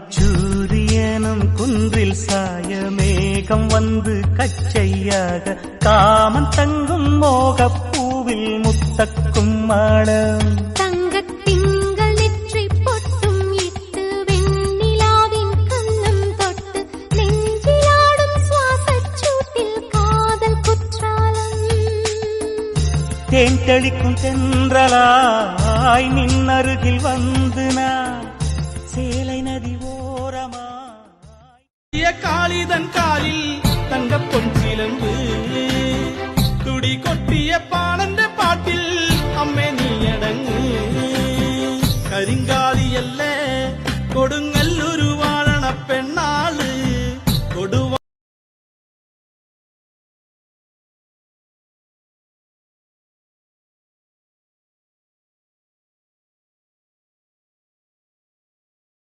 அந்திச்சூரியனும் குன்றில் சாய மேகம் வந்து கச்சையாக காமன் தங்கும் மோகப்பூவில் முத்தக்கும் மாடம் தங்கத்திங்கள் நெற்றி பொட்டும் இட்டு வெண்ணிலாவின் கண்ணம் தொட்டு நெஞ்சிலாடும் சுவாசச்சூட்டில் காதல் குற்றாலம் தேன் தெளிக்கும் தென்றலாய் நின்னருகில் வந்து நான் சேலை நதி ஓரமாய் காளிதன் காலில் தங்க பொன்சிலம்பு துடி கொட்டிய பானந்த பாட்டில் அம்மே நீ அடங்கு கரிங்காலி அல்ல கொடுங்க